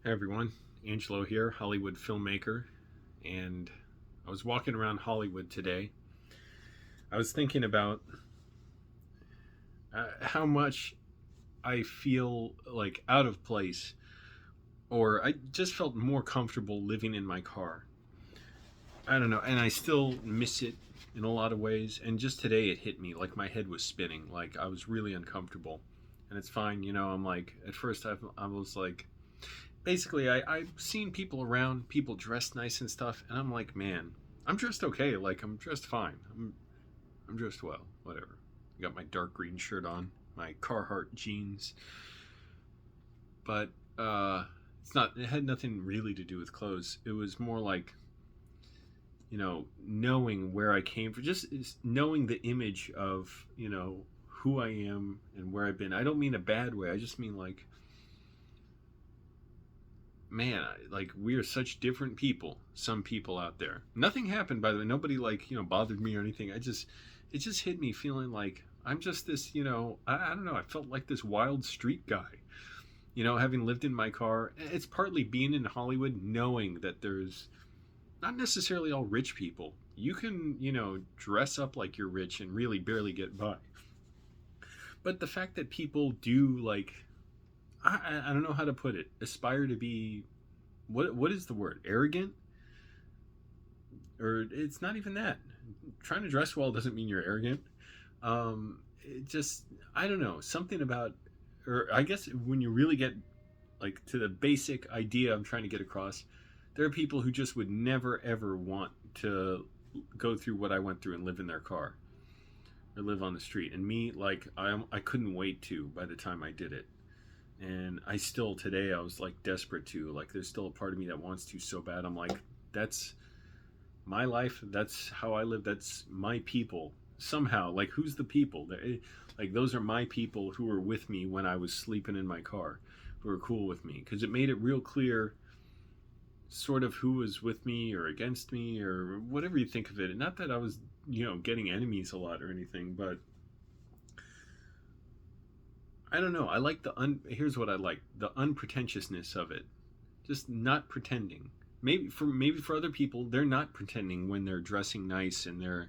Hey everyone, Angelo here, Hollywood filmmaker, and I was walking around Hollywood today. I was thinking about how much I feel like out of place, or I just felt more comfortable living in my car. I don't know, and I still miss it in a lot of ways. And just today it hit me like my head was spinning, like I was really uncomfortable. And it's fine, I'm like, at first I was like, basically I've seen people around, people dressed nice and stuff, and I'm like, man, I'm dressed okay. Like I'm dressed fine. I'm dressed well. Whatever. I got my dark green shirt on, my Carhartt jeans, but it's not. It had nothing really to do with clothes. It was more like knowing where I came from, just knowing the image of who I am and where I've been. I don't mean a bad way. I just mean like man, like we are such different people. Some people out there. Nothing happened, by the way. Nobody like bothered me or anything. It just hit me feeling like I'm just this. I don't know. I felt like this wild street guy. Having lived in my car. It's partly being in Hollywood, knowing that there's not necessarily all rich people. You can dress up like you're rich and really barely get by. But the fact that people do like I don't know how to put it. Aspire to be what is the word? Arrogant? Or it's not even that. Trying to dress well doesn't mean you're arrogant. It just I don't know something about, or I guess when you really get like to the basic idea I'm trying to get across, there are people who just would never ever want to go through what I went through and live in their car or live on the street. And me, like I couldn't wait to by the time I did it. And I still today I was like desperate to, like there's still a part of me that wants to so bad. I'm like, that's my life, that's how I live, that's my people. Somehow, like who's the people? Like those are my people who were with me when I was sleeping in my car, who were cool with me, because it made it real clear sort of who was with me or against me or whatever you think of it. Not that I was getting enemies a lot or anything, but I don't know. I like here's what I like: the unpretentiousness of it. Just not pretending. Maybe for other people, they're not pretending when they're dressing nice and they're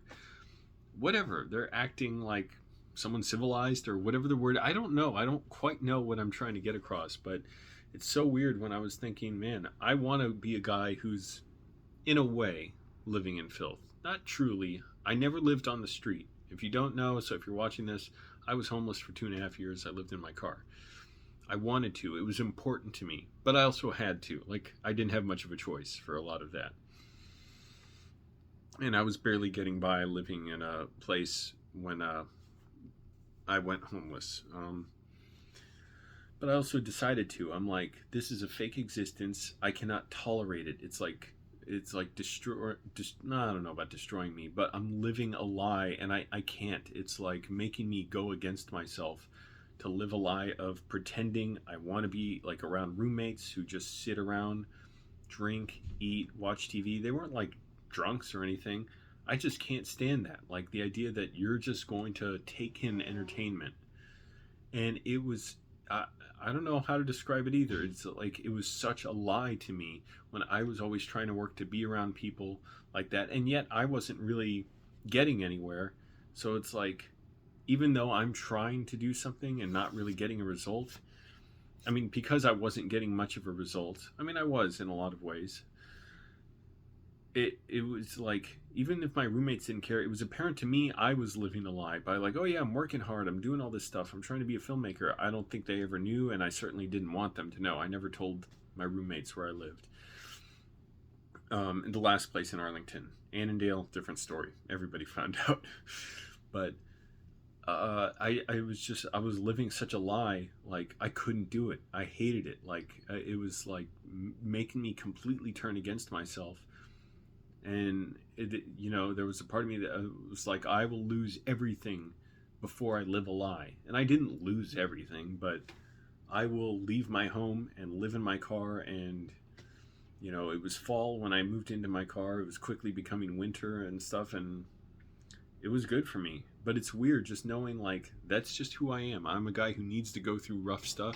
whatever. They're acting like someone civilized or whatever the word. I don't know. I don't quite know what I'm trying to get across, but it's so weird when I was thinking, man, I want to be a guy who's in a way living in filth. Not truly. I never lived on the street. If you don't know, so if you're watching this, I was homeless for 2.5 years. I lived in my car. I wanted to. It was important to me. But I also had to. Like, I didn't have much of a choice for a lot of that. And I was barely getting by living in a place when I went homeless. But I also decided to. I'm like, this is a fake existence. I cannot tolerate it. It's like destroy. No, I don't know about destroying me, but I'm living a lie, and I can't. It's like making me go against myself to live a lie of pretending I want to be like around roommates who just sit around, drink, eat, watch TV. They weren't like drunks or anything. I just can't stand that. Like the idea that you're just going to take in entertainment. And it was I don't know how to describe it either. It's like it was such a lie to me when I was always trying to work to be around people like that, and yet I wasn't really getting anywhere. So it's like, even though I'm trying to do something and not really getting a result, I mean, because I wasn't getting much of a result, I mean, I was in a lot of ways. It was like, even if my roommates didn't care, it was apparent to me I was living a lie by like, oh yeah, I'm working hard, I'm doing all this stuff, I'm trying to be a filmmaker. I don't think they ever knew, and I certainly didn't want them to know. I never told my roommates where I lived. In the last place in Arlington, Annandale, different story. Everybody found out. But I was living such a lie. Like I couldn't do it. I hated it. Like it was like making me completely turn against myself. And there was a part of me that was like, I will lose everything before I live a lie. And I didn't lose everything, but I will leave my home and live in my car. And it was fall when I moved into my car. It was quickly becoming winter and stuff, and it was good for me. But it's weird just knowing like that's just who I am. I'm a guy who needs to go through rough stuff,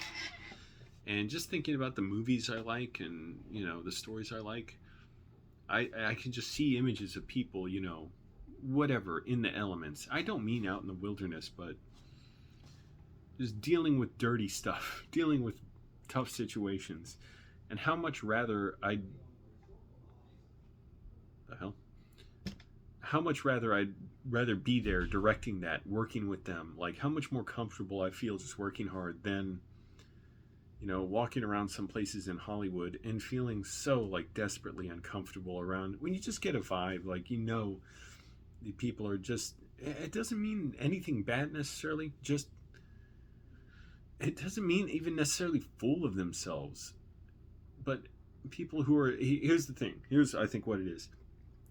And just thinking about the movies I like, and the stories I like, I can just see images of people, whatever, in the elements. I don't mean out in the wilderness, but just dealing with dirty stuff, dealing with tough situations, and how much rather the hell how much rather I'd rather be there directing that, working with them. Like how much more comfortable I feel just working hard than walking around some places in Hollywood and feeling so like desperately uncomfortable around. When you just get a vibe, like the people are just, it doesn't mean anything bad necessarily, just it doesn't mean even necessarily full of themselves, but people who are, here's the thing, here's I think what it is,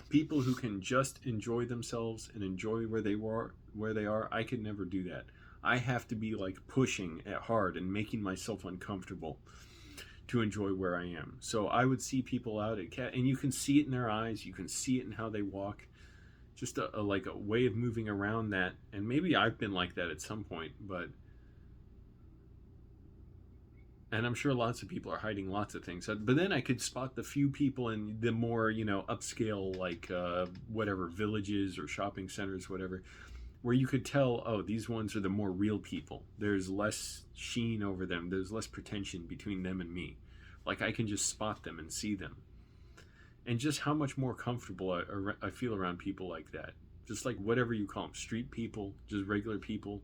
people who can just enjoy themselves and enjoy where they are. I could never do that. I have to be like pushing it hard and making myself uncomfortable to enjoy where I am. So I would see people out at cat, and you can see it in their eyes, you can see it in how they walk, just a like a way of moving around that. And maybe I've been like that at some point, and I'm sure lots of people are hiding lots of things. But then I could spot the few people in the more, upscale, like whatever, villages or shopping centers, whatever, where you could tell, oh, these ones are the more real people. There's less sheen over them. There's less pretension between them and me. Like I can just spot them and see them. And just how much more comfortable I feel around people like that. Just like whatever you call them, street people, just regular people.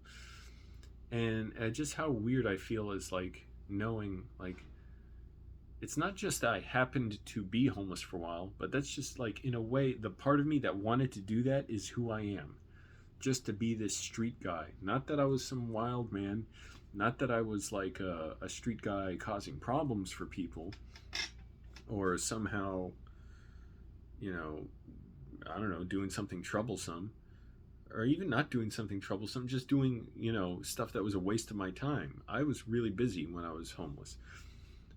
And just how weird I feel is like, knowing like it's not just that I happened to be homeless for a while, but that's just like in a way the part of me that wanted to do that is who I am, just to be this street guy. Not that I was some wild man, not that I was like a street guy causing problems for people, or somehow I don't know, doing something troublesome, or even not doing something troublesome, just doing, stuff that was a waste of my time. I was really busy when I was homeless.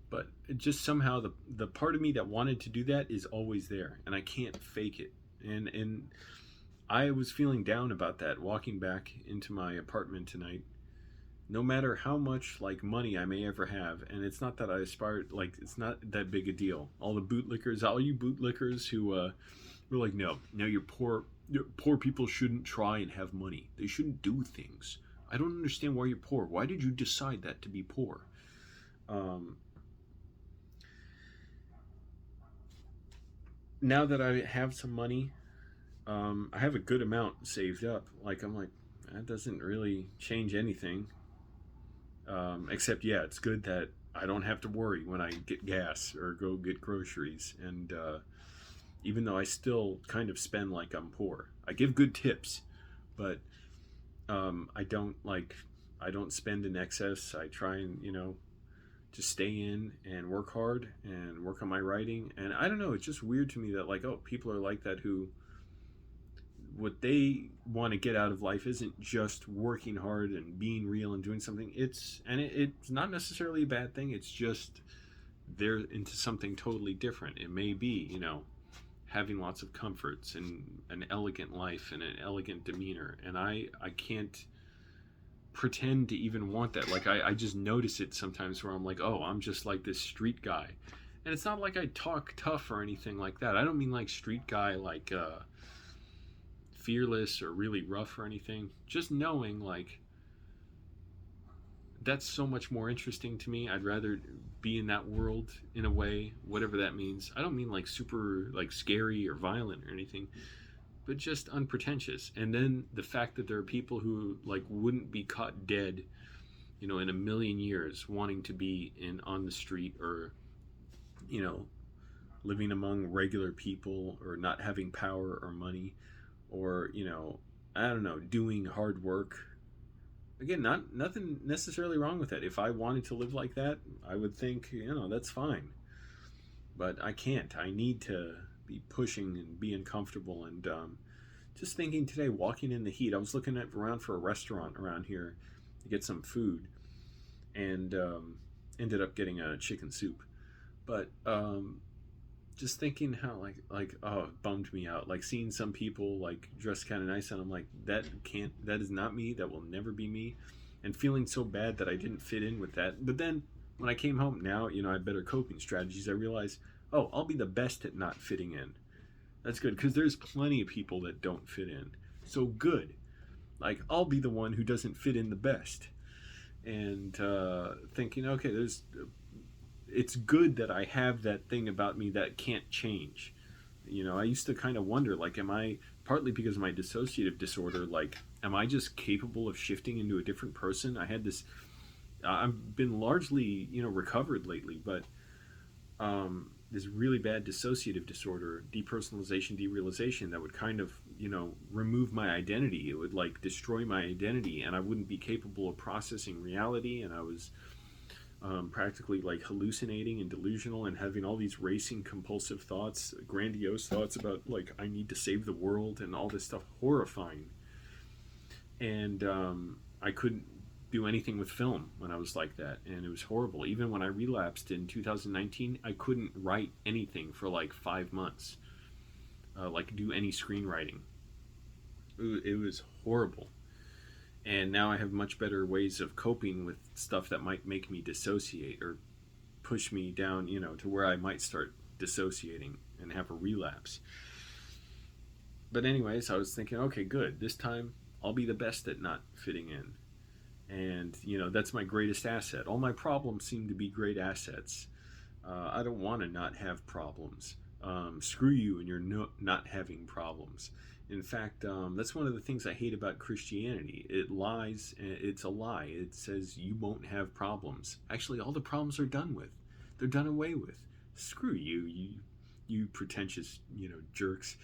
But it just somehow the part of me that wanted to do that is always there, and I can't fake it. And I was feeling down about that walking back into my apartment tonight. No matter how much like money I may ever have, and it's not that I aspire, like it's not that big a deal. All you bootlickers who were like, no, you're poor. Poor people shouldn't try and have money. They shouldn't do things. I don't understand why you're poor. Why did you decide that to be poor? Now that I have some money, I have a good amount saved up. Like I'm like, that doesn't really change anything. Except yeah, it's good that I don't have to worry when I get gas or go get groceries. And even though I still kind of spend like I'm poor, I give good tips, but I don't spend in excess. I try and just stay in and work hard and work on my writing. And I don't know, it's just weird to me that like, oh, people are like that, who what they want to get out of life isn't just working hard and being real and doing something. It's not necessarily a bad thing. It's just they're into something totally different. It may be, having lots of comforts and an elegant life and an elegant demeanor. And I can't pretend to even want that. Like I just notice it sometimes where I'm like, oh, I'm just like this street guy. And it's not like I talk tough or anything like that. I don't mean like street guy, like fearless or really rough or anything. Just knowing like that's so much more interesting to me. I'd rather be in that world in a way, whatever that means. I don't mean like super like scary or violent or anything, but just unpretentious. And then the fact that there are people who like wouldn't be caught dead, in a million years, wanting to be on the street, or living among regular people, or not having power or money, or I don't know, doing hard work. Again, nothing necessarily wrong with that. If I wanted to live like that, I would think, that's fine. But I can't. I need to be pushing and being comfortable. And just thinking today, walking in the heat, I was looking around for a restaurant around here to get some food, and ended up getting a chicken soup. But just thinking how oh, it bummed me out. Like seeing some people like dressed kind of nice, and I'm like, that is not me. That will never be me. And feeling so bad that I didn't fit in with that. But then when I came home, now, I had better coping strategies. I realized, oh, I'll be the best at not fitting in. That's good, because there's plenty of people that don't fit in. So good. Like, I'll be the one who doesn't fit in the best. And thinking, okay, it's good that I have that thing about me that can't change. I used to kind of wonder, like, am I, partly because of my dissociative disorder, like, am I just capable of shifting into a different person? I had this, I've been largely, recovered lately, but this really bad dissociative disorder, depersonalization, derealization, that would kind of, remove my identity. It would, like, destroy my identity, and I wouldn't be capable of processing reality, and I was practically, like, hallucinating and delusional and having all these racing compulsive thoughts, grandiose thoughts about, like, I need to save the world and all this stuff. Horrifying. And I couldn't do anything with film when I was like that, and it was horrible. Even when I relapsed in 2019, I couldn't write anything for like 5 months, like do any screenwriting. It was horrible. And now I have much better ways of coping with stuff that might make me dissociate or push me down, to where I might start dissociating and have a relapse. But anyways, I was thinking, okay, good. This time I'll be the best at not fitting in. And, that's my greatest asset. All my problems seem to be great assets. I don't want to not have problems. Screw you and you're not having problems. In fact, that's one of the things I hate about Christianity. It lies. It's a lie. It says you won't have problems. Actually, all the problems are done with. They're done away with. Screw you pretentious, jerks.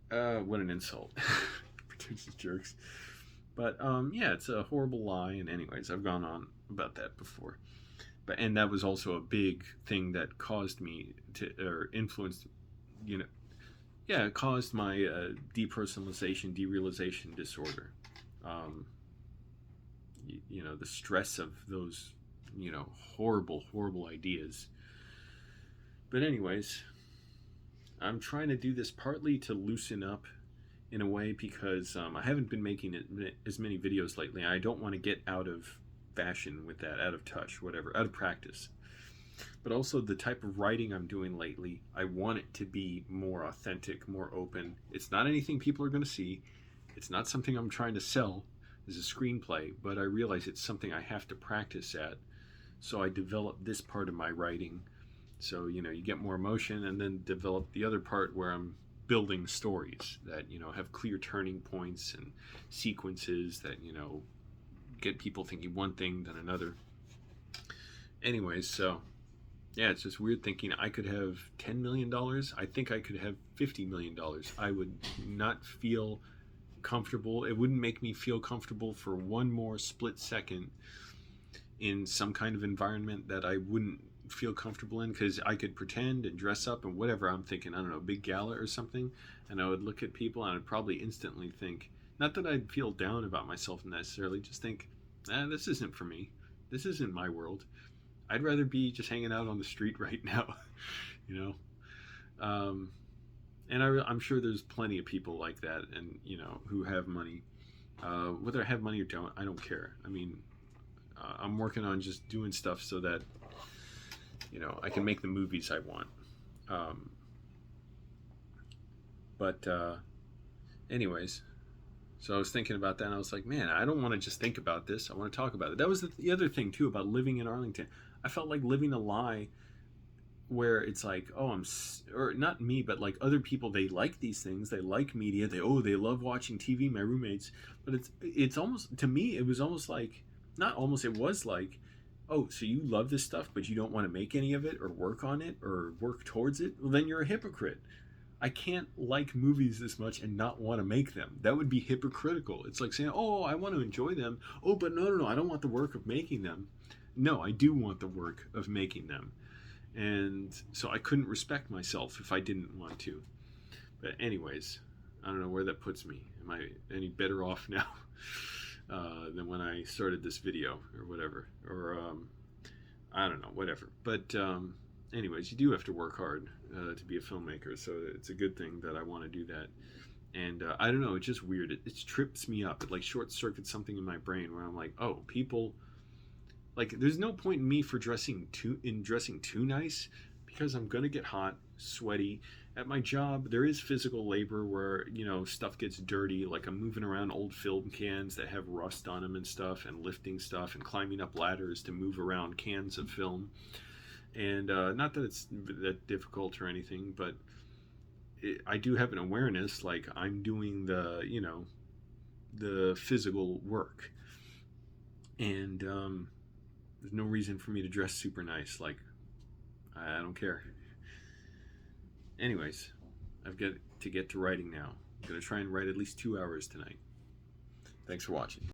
What an insult. Pretentious jerks. But yeah, it's a horrible lie. And anyways, I've gone on about that before. And that was also a big thing that caused me to, or influenced, it caused my depersonalization, derealization disorder. The stress of those, horrible, horrible ideas. But anyways, I'm trying to do this partly to loosen up in a way because I haven't been making as many videos lately. I don't want to get out of fashion with that, out of touch, whatever, out of practice. But also the type of writing I'm doing lately, I want it to be more authentic, more open. It's not anything people are going to see. It's not something I'm trying to sell as a screenplay, but I realize it's something I have to practice at. So I develop this part of my writing. So, you get more emotion, and then develop the other part where I'm building stories that, have clear turning points and sequences that, get people thinking one thing, then another. Anyways, so yeah, it's just weird thinking I could have $10 million. I think I could have $50 million. I would not feel comfortable. It wouldn't make me feel comfortable for one more split second in some kind of environment that I wouldn't feel comfortable in, because I could pretend and dress up and whatever I'm thinking, I don't know, big gala or something, and I would look at people and I'd probably instantly think, not that I'd feel down about myself necessarily, just think, this isn't for me. This isn't my world. I'd rather be just hanging out on the street right now, And I'm sure there's plenty of people like that, and who have money. Whether I have money or don't, I don't care. I mean, I'm working on just doing stuff so that I can make the movies I want. But anyways, so I was thinking about that, and I was like, man, I don't want to just think about this. I want to talk about it. That was the other thing too about living in Arlington. I felt like living a lie where it's like, or not me, but like other people, they like these things, they like media, they love watching TV, my roommates. But it's almost, to me, it was almost like, not almost, it was like, oh, so you love this stuff, but you don't want to make any of it or work on it or work towards it? Well, then you're a hypocrite. I can't like movies this much and not want to make them. That would be hypocritical. It's like saying, oh, I want to enjoy them. Oh, but no, I don't want the work of making them. No, I do want the work of making them. And so I couldn't respect myself if I didn't want to. But anyways, I don't know where that puts me. Am I any better off now than when I started this video or whatever? Or I don't know, whatever. But anyways, you do have to work hard to be a filmmaker. So it's a good thing that I want to do that. And I don't know, it's just weird. It trips me up. It like short circuits something in my brain where I'm like, oh, people Like, there's no point in me for dressing too nice, because I'm gonna get hot, sweaty. At my job, there is physical labor where, stuff gets dirty. Like, I'm moving around old film cans that have rust on them and stuff, and lifting stuff and climbing up ladders to move around cans of film. And not that it's that difficult or anything, but I do have an awareness, like, I'm doing the physical work. And there's no reason for me to dress super nice. Like, I don't care. Anyways, I've got to get to writing now. I'm going to try and write at least 2 hours tonight. Thanks for watching.